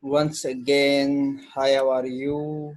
Once again, hi, how are you?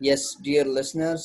yes, dear listeners,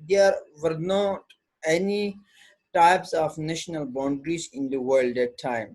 there were not any types of national boundaries in the world at time.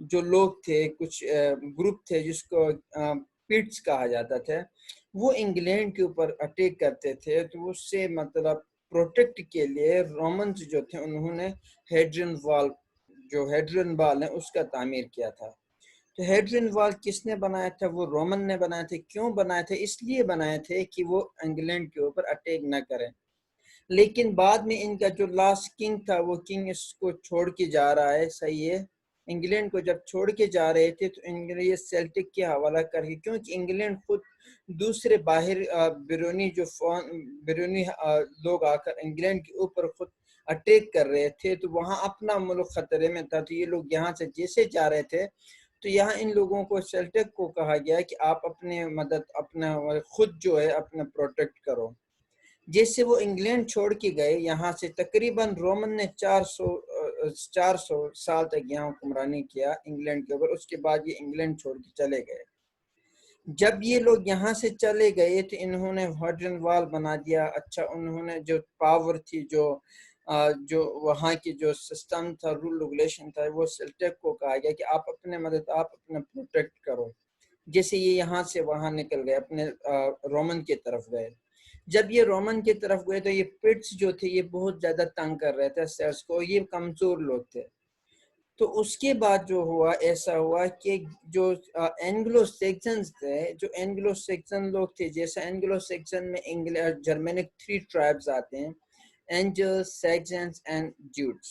جو لوگ تھے، کچھ group تھے جس کو pets کہا جاتا تھا، وہ انگلینڈ کے اوپر اٹیک کرتے تھے، تو اس سے مطلب پروٹیکٹ کے لیے رومنز جو تھے انہوں نے ہیڈرین وال، جو ہیڈرین وال ہے اس کا تعمیر کیا تھا۔ تو ہیڈرین وال کس نے بنایا تھا؟ وہ رومن نے بنایا تھا۔ کیوں بنایا تھا؟ اس لیے بنائے تھے کہ وہ انگلینڈ کے اوپر اٹیک نہ کریں۔ لیکن بعد میں ان کا جو لاسٹ کنگ تھا، وہ کنگ اس کو چھوڑ کے جا رہا ہے، صحیح ہے، انگلینڈ کو جب چھوڑ کے جا رہے تھے تو انگلینڈ یہ سیلٹک کے حوالہ کر کے، کیونکہ انگلینڈ خود دوسرے باہر بیرونی لوگ آ کر انگلینڈ کے اوپر خود اٹیک کر رہے تھے، تو وہاں اپنا ملک خطرے میں تھا، تو یہ لوگ یہاں سے جیسے جا رہے تھے تو یہاں ان لوگوں کو سیلٹک کو کہا گیا کہ آپ اپنے مدد اپنا خود جو ہے اپنا پروٹیکٹ کرو۔ جیسے وہ انگلینڈ چھوڑ کے گئے یہاں سے، تقریباً رومن نے 400 سال تک یہاں حکمرانی کیا انگلینڈ کے اوپر، اس کے بعد یہ انگلینڈ چھوڑ کے چلے گئے۔ جب یہ لوگ یہاں سے چلے گئے تو انہوں نے ہیڈرین وال بنا دیا۔ اچھا، انہوں نے جو پاور تھی، جو وہاں کی جو سسٹم تھا، رول ریگولیشن تھا، وہ سیلٹک کو کہا گیا کہ آپ اپنے مدد آپ اپنا پروٹیکٹ کرو۔ جیسے یہ یہاں سے وہاں نکل گئے، اپنے رومن کی طرف گئے۔ جب یہ رومن کی طرف گئے تو یہ پٹس جو تھے یہ بہت زیادہ تنگ کر رہے تھے سیرس کو، یہ کمزور لوگ تھے۔ تو اس کے بعد جو ہوا، ایسا ہوا کہ جو اینگلو سیکسنز تھے، جو اینگلو سیکسن لوگ تھے، جیسے اینگلو سیکسن میں جرمینک 3 ٹرائبز آتے ہیں، اینجلز، سیکسنز اینڈ جوٹس۔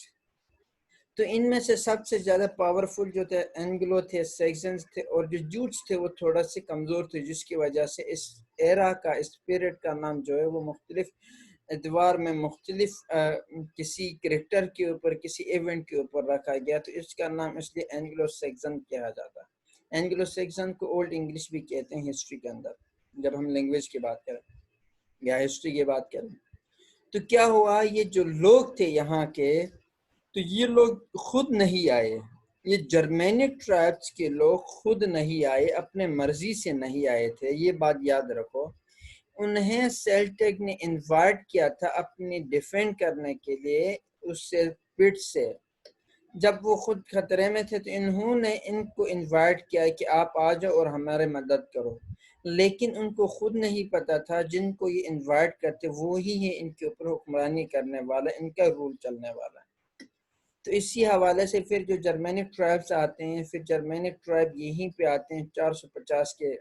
تو ان میں سے سب سے زیادہ پاورفل جو تھے اینگلو تھے، سیکسنز تھے، اور جو جوٹس تھے وہ تھوڑا سے کمزور تھے، جس کی وجہ سے اس ایرا کا، اس پیریڈ کا نام جو ہے وہ مختلف ادوار میں مختلف کسی کریکٹر کے اوپر، کسی ایونٹ کے اوپر رکھا گیا، تو اس کا نام اس لیے اینگلو سیکسن کہا جاتا ہے۔ اینگلو سیکسن کو اولڈ انگلش بھی کہتے ہیں ہسٹری کے اندر، جب ہم لینگویج کی بات کریں یا ہسٹری کی بات کریں۔ تو کیا ہوا، یہ جو لوگ تھے یہاں کے، تو یہ لوگ خود نہیں آئے، یہ جرمینک ٹرائبس کے لوگ خود نہیں آئے، اپنے مرضی سے نہیں آئے تھے، یہ بات یاد رکھو۔ انہیں سیلٹک نے انوائٹ کیا تھا اپنی ڈیفینڈ کرنے کے لیے اس سے، پٹ سے۔ جب وہ خود خطرے میں تھے تو انہوں نے ان کو انوائٹ کیا کہ آپ آ جاؤ اور ہمارے مدد کرو، لیکن ان کو خود نہیں پتا تھا جن کو یہ انوائٹ کرتے وہی ہیں ان کے اوپر حکمرانی کرنے والا، ان کا رول چلنے والا۔ تو اسی حوالے سے پھر جو جرمینک ٹرائبس آتے ہیں، پھر جرمینک ٹرائب یہیں پہ آتے ہیں 450 کے،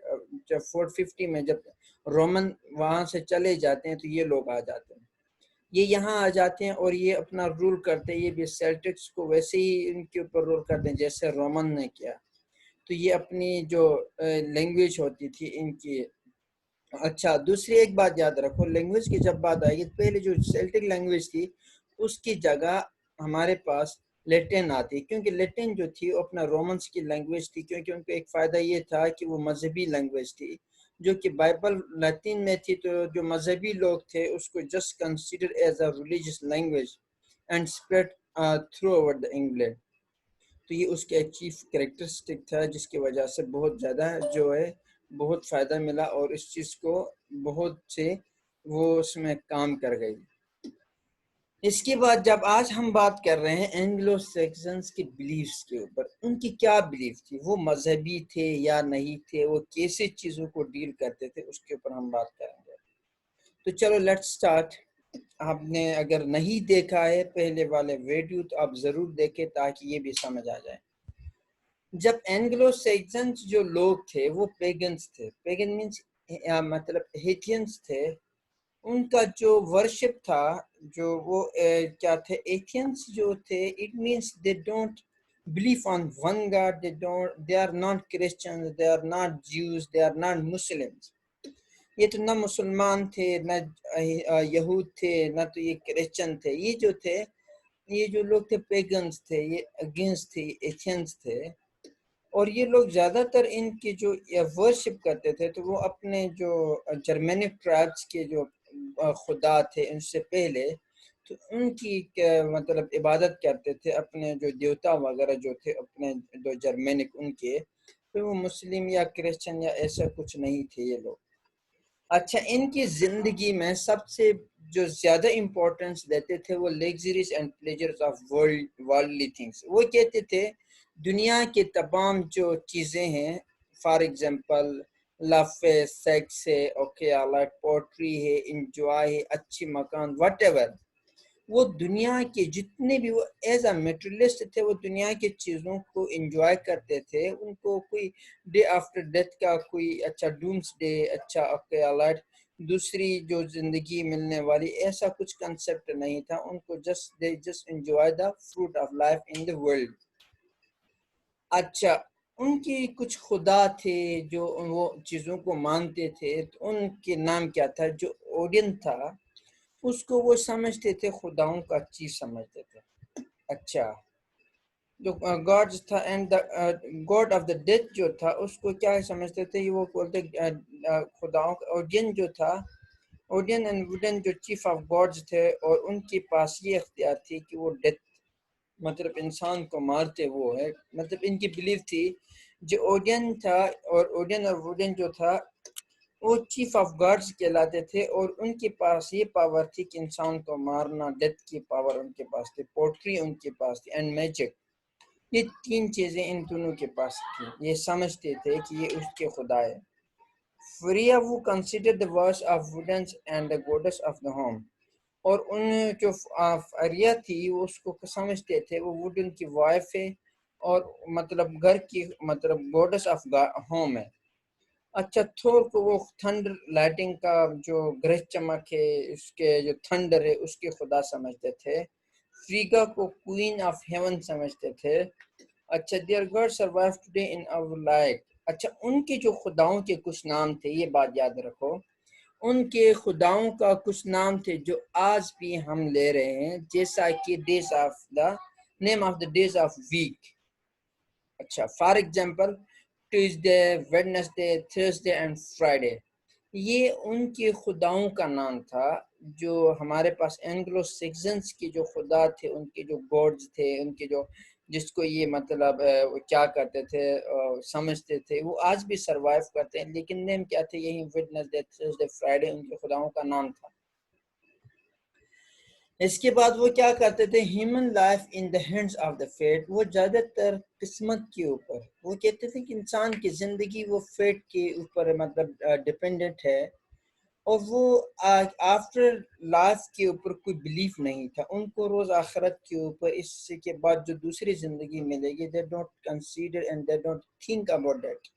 جب 450 میں جب رومن وہاں سے چلے جاتے ہیں تو یہ لوگ آ جاتے ہیں، یہ یہاں آ جاتے ہیں اور یہ اپنا رول کرتے ہیں۔ یہ بھی سیلٹکس کو ویسے ہی ان کے اوپر رول کرتے ہیں جیسے رومن نے کیا۔ تو یہ اپنی جو لینگویج ہوتی تھی ان کی۔ اچھا، دوسری ایک بات یاد رکھو، لینگویج کی جب بات آئے گی، پہلے جو سیلٹک لینگویج تھی اس کی جگہ ہمارے پاس لیٹن آتی، کیونکہ لیٹن جو تھی وہ اپنا رومنس کی لینگویج تھی، کیونکہ ان کو ایک فائدہ یہ تھا کہ وہ مذہبی لینگویج تھی، جو کہ بائبل لیٹن میں تھی، تو جو مذہبی لوگ تھے اس کو just consider as a religious language and spread through over the England. تو یہ اس کا ایک چیف کریکٹرسٹک تھا، جس کی وجہ سے بہت زیادہ جو ہے بہت فائدہ ملا، اور اس چیز کو بہت سے وہ اس میں کام کر گئی۔ اس کے بعد جب آج ہم بات کر رہے ہیں اینگلو سیکسنز کی بلیفز کے اوپر، ان کی کیا بلیف تھی، وہ مذہبی تھے یا نہیں تھے، وہ کیسے چیزوں کو ڈیل کرتے تھے، اس کے اوپر ہم بات کریں گے۔ تو چلو لیٹ سٹارٹ۔ آپ نے اگر نہیں دیکھا ہے پہلے والے ویڈیو تو آپ ضرور دیکھیں تاکہ یہ بھی سمجھ آ جائے۔ جب اینگلو سیکسنز جو لوگ تھے وہ پیگنز تھے، پیگن مینس مطلب ایتھینس تھے، ان کا جو ورشپ تھا، جو وہ کیا تھے، ایتھینس جو تھے، it means they don't believe on one God, they are not Christians, they are not Jews, they are not Muslims۔ یہ تو نہ مسلمان تھے، نہ یہود تھے، نہ تو یہ کرسچن تھے، یہ جو تھے، یہ جو لوگ تھے پیگنز تھے، یہ اگینسٹ تھے، ایتھینس تھے۔ اور یہ لوگ زیادہ تر ان کی جو ورشپ کرتے تھے تو وہ اپنے جو جرمینک ٹرائبس کے جو خدا تھے ان سے پہلے، تو ان کی مطلب عبادت کرتے تھے، اپنے جو دیوتا وغیرہ جو تھے اپنے جو جرمینک ان کے، پھر وہ مسلم یا کرسچن یا ایسا کچھ نہیں تھے یہ لوگ۔ اچھا، ان کی زندگی میں سب سے جو زیادہ امپورٹنس دیتے تھے وہ luxuries and pleasures of worldly things. وہ کہتے تھے دنیا کے تمام جو چیزیں ہیں، فار ایگزامپل لو ہے، سیکس ہے، اوکے آلائٹ، پوٹری ہے، انجوائے ہے، اچھی مکان، وٹ ایور، وہ دنیا کے جتنے بھی وہ ایز اے میٹریلسٹ تھے، وہ دنیا کی چیزوں کو انجوائے کرتے تھے. ان کو کوئی ڈے آفٹر ڈیتھ کا کوئی اچھا ڈومس ڈے، اچھا اوکے آلائٹ، دوسری جو زندگی ملنے والی، ایسا کچھ کنسپٹ نہیں تھا ان کو. They just enjoy the fruit of life in the world. اچھا، ان کی کچھ خدا تھے جو وہ چیزوں کو مانتے تھے. تو ان کے نام کیا تھا؟ جو اوڈین تھا اس کو وہ سمجھتے تھے خداؤں کا چیز سمجھتے تھے. اچھا، جو گاڈز تھا and the God of the death جو تھا اس کو کیا سمجھتے تھے؟ وہ بولتے خداؤں کا. اوڈین جو تھا، اوڈین اینڈ ووڈن جو چیف آف گاڈز تھے، اور ان کے پاس یہ اختیار تھی کہ وہ ڈیتھ مطلب انسان کو مارتے وہ ہے. مطلب ان کی بلیف تھی جو اوڈین تھا، اور اوڈین اور ووڈن جو تھا وہ چیف آف گاڈز کہلاتے تھے، اور ان کے پاس یہ پاور تھی کہ انسان کو مارنا، ڈیتھ کی پاور ان کے پاس تھی، پوٹری ان کے پاس تھی، اینڈ میجک. یہ تین چیزیں ان دونوں کے پاس تھی. یہ سمجھتے تھے کہ یہ اس کے خدا ہے. فریا وہ consider the verse of woodens and the goddess of the home. اور ان جو فریا تھی وہ اس کو سمجھتے تھے وہ ووڈن کی وائف ہے، اور مطلب گھر کی مطلب گوڈس آف ہوم ہے. اچھا، تھور کو وہ تھنڈر لائٹنگ کا جو گرج چمک ہے، اس کے جو تھنڈر ہے اس کے خدا سمجھتے تھے. فریگا کو کوئین آف ہیون سمجھتے تھے. اچھا، their god survive today in our life. اچھا، ان کے جو خداؤں کے کچھ نام تھے، یہ بات یاد رکھو، ان کے خداؤں کا کچھ نام تھے جو آج بھی ہم لے رہے ہیں، جیسا کہ days of the name of the days of week. اچھا، for example Tuesday, Wednesday, Thursday and Friday. یہ ان کے خداؤں کا نام تھا جو ہمارے پاس اینگلو سیکسنز کے جو خدا تھے، ان کے جو گوڈز تھے، ان کے جو جس کو یہ مطلب وہ کیا کرتے تھے سمجھتے تھے، وہ آج بھی سروائیو کرتے ہیں. لیکن نیم کیا تھے؟ یہی ویڈنسڈے، تھرسڈے، فرائیڈے ان کے خداؤں کا نام تھا. اس کے بعد وہ کیا کرتے تھے؟ Human life in the hands of the fate. وہ زیادہ تر قسمت کے اوپر، وہ کہتے تھے کہ انسان کی زندگی وہ فیٹ کے اوپر مطلب ڈپینڈنٹ ہے، اور وہ آفٹر لائف کے اوپر کوئی بلیف نہیں تھا ان کو. روز آخرت کے اوپر اس کے بعد جو دوسری زندگی ملے گی، they don't consider and they don't think about that.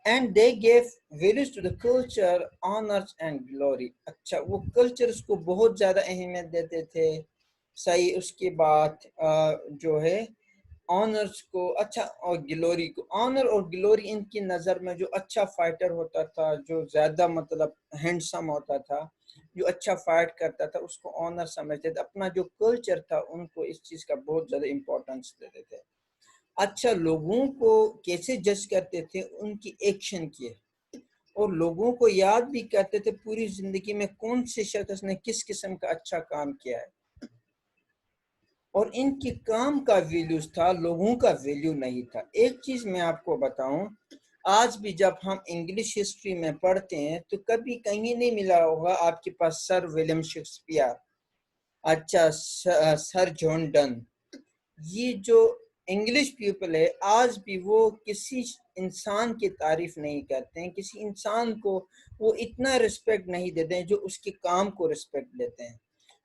And they gave values to the culture, honors and glory. اچھا، وہ کلچرز کو بہت زیادہ اہمیت دیتے تھے. صحیح. اس کے بعد جو ہے آنرز کو، اچھا، اور گلوری کو. آنر اور گلوری ان کی نظر میں جو اچھا فائٹر ہوتا تھا، جو زیادہ مطلب ہینڈسم ہوتا تھا، جو اچھا فائٹ کرتا تھا، اس کو آنر سمجھتے تھے. اپنا جو کلچر تھا ان کو اس چیز کا بہت زیادہ امپورٹنس دیتے تھے. اچھا، لوگوں کو کیسے جج کرتے تھے؟ ان کی ایکشن کی، اور لوگوں کو یاد بھی کرتے تھے پوری زندگی میں کون سے شخص نے کس قسم کا اچھا کام کیا ہے. اور ان کے کام کا ویلیوز تھا، لوگوں کا ویلیو نہیں تھا. ایک چیز میں آپ کو بتاؤں، آج بھی جب ہم انگلش ہسٹری میں پڑھتے ہیں تو کبھی کہیں نہیں ملا ہوگا آپ کے پاس سر ولیم شیکسپیئر، اچھا سر جان ڈن. یہ جو انگلش پیپل ہے آج بھی وہ کسی انسان کی تعریف نہیں کرتے ہیں، کسی انسان کو وہ اتنا رسپیکٹ نہیں دیتے ہیں جو اس کے کام کو رسپیکٹ دیتے ہیں.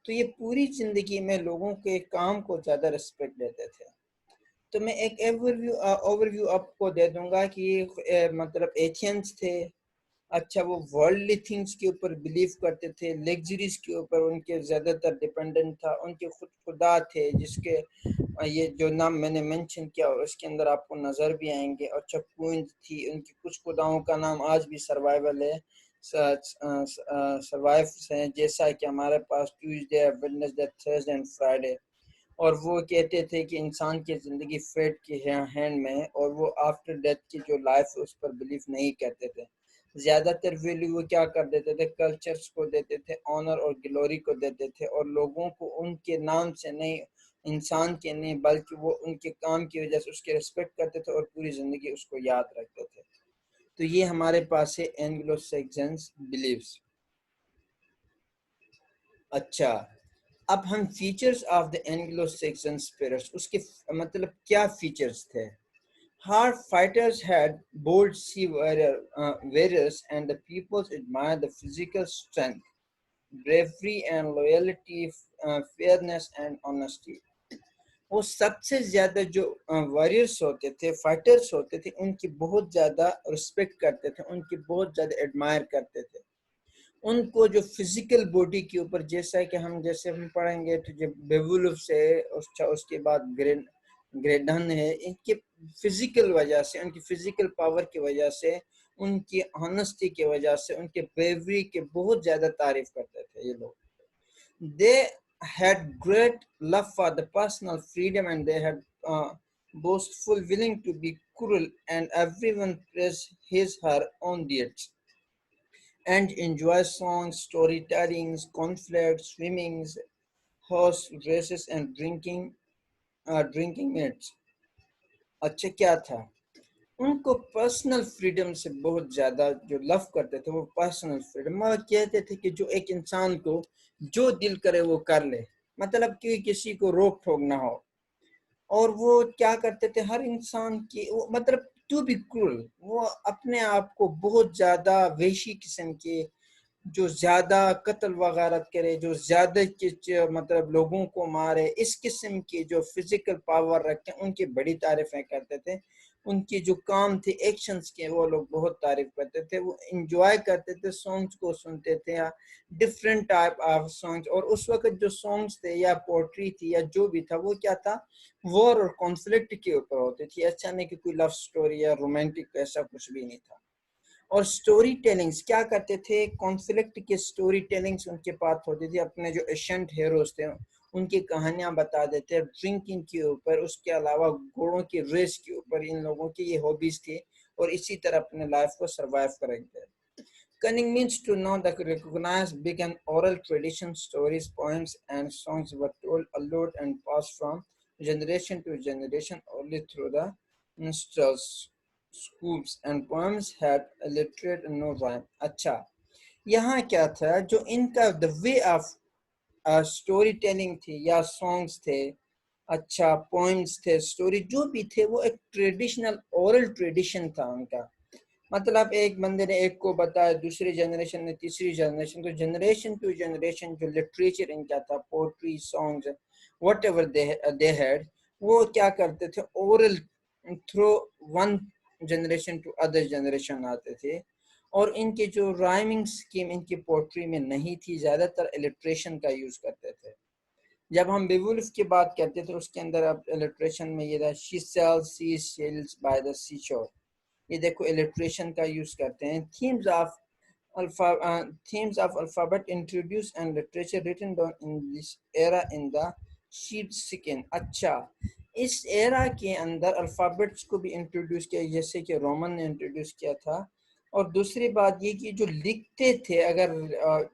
تو یہ پوری زندگی میں لوگوں کے کام کو زیادہ رسپیکٹ دیتے تھے. تو میں ایک اوور ویو آپ کو دے دوں گا کہ یہ مطلب ایتھینس تھے. اچھا، وہ ورلڈلی تھنگس کے اوپر بلیف کرتے تھے، لیگزریز کے اوپر ان کے زیادہ تر ڈیپینڈنٹ تھا. ان کے خود خدا تھے جس کے یہ جو نام میں نے مینشن کیا اور اس کے اندر آپ کو نظر بھی آئیں گے. اچھا، کوئن تھی. ان کی کچھ خداؤں کا نام آج بھی سروائیول ہے، سروائیوز ہیں، جیسا کہ ہمارے پاس Tuesday, Wednesday, Thursday and Friday. اور وہ کہتے تھے کہ انسان کی زندگی فیٹ کی ہینڈ میں ہے، اور وہ آفٹر ڈیتھ کی جو لائف ہے اس پر بلیف نہیں کرتے تھے. زیادہ تر ویلیو وہ کیا کر دیتے تھے؟ کلچرز کو دیتے تھے، آنر اور گلوری کو دیتے تھے، اور لوگوں کو ان کے نام سے نہیں، انسان کے نہیں، بلکہ وہ ان کے کام کی وجہ سے اس کے رسپیکٹ کرتے تھے اور پوری زندگی اس کو یاد رکھتے تھے. تو یہ ہمارے پاس ہے اینگلو سیکسنز بلیفز. اچھا، اب ہم features of the Anglo Saxon spirits, اس کے مطلب کیا فیچرز تھے. Hard fighters had bold sea warriors, and the peoples admired the physical strength, bravery and loyalty, fairness and honesty. وہ سب سے زیادہ جو وارئرس ہوتے تھے، فائٹرس ہوتے تھے، ان کی بہت زیادہ رسپیکٹ کرتے تھے، ان کی بہت زیادہ ایڈمائر کرتے تھے. ان کو جو فزیکل باڈی کے اوپر، جیسا کہ جیسے ہم پڑھیں گے تو جب بیولف سے اس کے بعد گریڈن ہے، ان کی فزیکل وجہ سے، ان کی فزیکل پاور کی وجہ سے، ان کی آنیسٹی کی وجہ سے، ان کے بیوری کے بہت زیادہ تعریف کرتے تھے یہ لوگ. They had great love for the personal freedom, and they had boastful willing to be cruel, and everyone praised his her own deeds, and enjoy songs, storytellings, conflicts, swimmings, horse races, and drinking mates. اچھا کیا تھا ان کو personal freedom سے بہت زیادہ جو لو کرتے تھے، وہ پرسنل فریڈم. وہ کہتے تھے کہ جو ایک انسان کو جو دل کرے وہ کر لے، مطلب کہ کسی کو روک ٹھوک نہ ہو. اور وہ کیا کرتے تھے، ہر انسان کی مطلب ٹو بی کرول، وہ اپنے آپ کو بہت زیادہ وحشی قسم کے، جو زیادہ قتل وغیرہ کرے، جو زیادہ مطلب لوگوں کو مارے، اس قسم کی جو فزیکل پاور رکھتے ہیں، ان کی بڑی تعریفیں کرتے تھے. ان کی جو کام تھے، ایکشنز کے، وہ لوگ بہت تعریف کرتے تھے. وہ انجوائے کرتے تھے، سانگز کو سنتے تھے، ڈفرینٹ ٹائپ آف سانگز. اور اس وقت جو سانگز تھے یا پوئٹری تھی یا جو بھی تھا، وہ کیا تھا، وار اور کانفلکٹ کے اوپر ہوتی تھی. اچھا نہیں کہ کوئی لو سٹوری یا رومانٹک، ایسا کچھ بھی نہیں تھا. اور سٹوری ٹیلنگز کیا کرتے تھے، کانفلکٹ کے سٹوری ٹیلنگز ان کے پاس ہوتی تھی. اپنے جو ایشنٹ ہیروز تھے ان کی کہانیاں بتا دیتے. ڈرنکنگ کے اوپر، اس کے علاوہ گھوڑوں کی ریس کے اوپر، ان لوگوں کی یہ ہابیز تھی، اور اسی طرح اپنے لائف کو سروائیو کریں گے. Cunning means to know the recognized big and oral tradition. Stories, poems, and songs were told aloud and passed from generation to generation only through the minstrels. Scoops and poems had illiterate and no rhyme. اچھا یہاں کیا تھا، جو ان کا the way of story telling تھی یا songs تھے، اچھا پوئمس تھے، اسٹوری جو بھی تھے، وہ ایک ٹریڈیشنل اورل ٹریڈیشن تھا ان کا. مطلب ایک بندے نے ایک کو بتایا، دوسری جنریشن نے تیسری جنریشن، تو جنریشن ٹو جنریشن جو لٹریچر ان کا تھا، poetry, songs, whatever they had, وہ کیا کرتے تھے، oral through one generation to other generation آتے تھے. اور ان کے جو رائمنگ سکیم ان کی پوئٹری میں نہیں تھی، زیادہ تر الٹریشن کا یوز کرتے تھے. جب ہم بیولف کی بات کرتے تھے، اس کے اندر اب الٹریشن میں یہ تھا، she sells sea shells by the sea shore. یہ دیکھو الٹریشن کا یوز کرتے ہیں. themes of alphabet introduced and literature written down in this era in the sheep skin. اچھا اس ایرا کے اندر الفابیٹس کو بھی انٹروڈیوس کیا، جیسے کہ رومن نے انٹروڈیوس کیا تھا. اور دوسری بات یہ کہ جو لکھتے تھے، اگر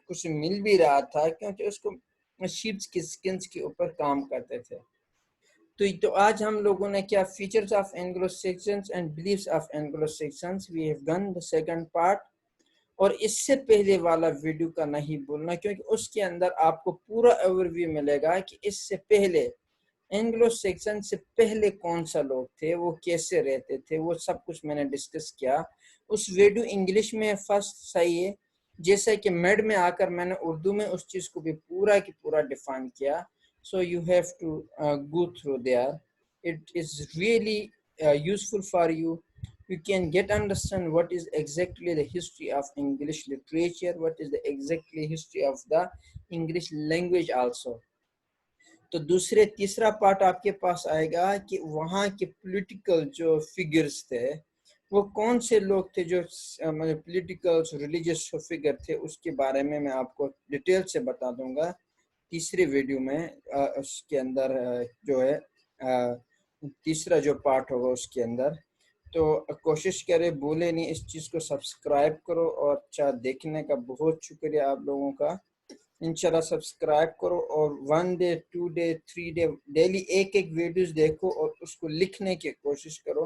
کچھ مل بھی رہا تھا، کیونکہ اس کو شیپس کی سکنز کے اوپر کام کرتے تھے. تو آج ہم لوگوں نے کیا، features of Anglo Saxons and beliefs of Anglo Saxons, we have done the second part. اور اس سے پہلے والا ویڈیو کا نہیں بھولنا، کیونکہ اس کے اندر آپ کو پورا اوور ویو ملے گا کہ اس سے پہلے اینگلو سیکسن سے پہلے کون سا لوگ تھے، وہ کیسے رہتے تھے، وہ سب کچھ میں نے ڈسکس کیا. اس ویڈیو انگلش میں فرسٹ صحیح ہے، جیسا کہ میڈ میں آ کر میں نے اردو میں اس چیز کو بھی پورا کی پورا ڈیفائن کیا. So you have to go through there. It is really useful for you. You can get understand what is exactly the history of English literature, what is the exactly history of the English language also. تو تیسرا part آپ کے پاس آئے گا کہ وہاں کے political جو figures تھے، وہ کون سے لوگ تھے جو پولیٹیکل ریلیجیس فگر تھے، اس کے بارے میں آپ کو ڈیٹیل سے بتا دوں گا تیسری ویڈیو میں. اس کے اندر جو ہے تیسرا جو پارٹ ہوگا اس کے اندر. تو کوشش کرے بھولے نہیں، اس چیز کو سبسکرائب کرو. اور اچھا دیکھنے کا بہت شکریہ آپ لوگوں کا. انشاءاللہ سبسکرائب کرو، اور 1 ڈے 2 ڈے 3 ڈے ڈیلی ایک ویڈیوز دیکھو اور اس کو لکھنے کی کوشش کرو.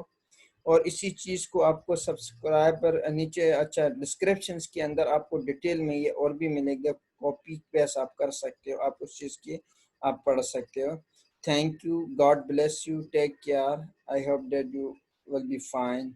اور اسی چیز کو آپ کو سبسکرائب پر نیچے اچھا ڈسکرپشنز کے اندر آپ کو ڈیٹیل میں یہ اور بھی ملے گا. کاپی پیس آپ کر سکتے ہو، آپ اس چیز کی آپ پڑھ سکتے ہو. Thank you. God bless you. Take care. I hope that you will be fine.